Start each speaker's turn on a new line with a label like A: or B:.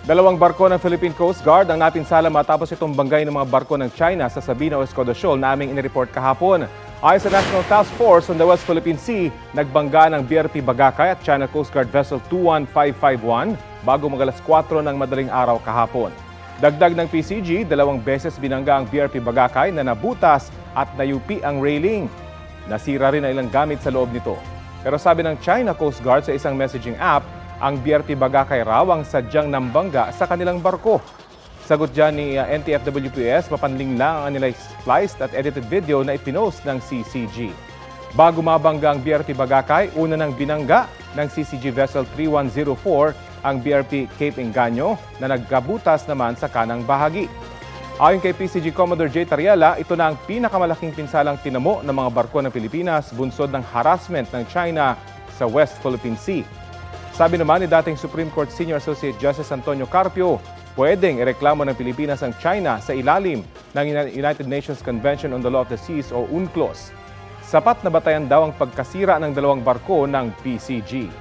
A: Dalawang barko ng Philippine Coast Guard ang napinsala matapos itong banggay ng mga barko ng China sa Sabina Escoda Shoal na aming inireport kahapon. Ayon sa National Task Force on the West Philippine Sea, nagbangga ng BRP Bagakay at China Coast Guard Vessel 21551 bago mag-alas 4 ng madaling araw kahapon. Dagdag ng PCG, 2 beses binangga ang BRP Bagakay na nabutas at nayupi ang railing. Nasira rin ang ilang gamit sa loob nito. Pero sabi ng China Coast Guard sa isang messaging app, ang BRP Bagakay raw ang sadyang nambangga sa kanilang barko. Sagot dyan ni NTFWPS, mapanling lang ang kanilang spliced at edited video na ipinost ng CCG. Bago mabangga ang BRP Bagakay, una nang binangga ng CCG Vessel 3104 ang BRP Cape Engaño na nagkabutas naman sa kanang bahagi. Ayon kay PCG Commodore J. Tariela, ito na ang pinakamalaking pinsalang tinamo ng mga barko ng Pilipinas bunsod ng harassment ng China sa West Philippine Sea. Sabi naman ni dating Supreme Court Senior Associate Justice Antonio Carpio, pwedeng ireklamo ng Pilipinas ang China sa ilalim ng United Nations Convention on the Law of the Seas o UNCLOS. Sapat na batayan daw ang pagkasira ng 2 barko ng PCG.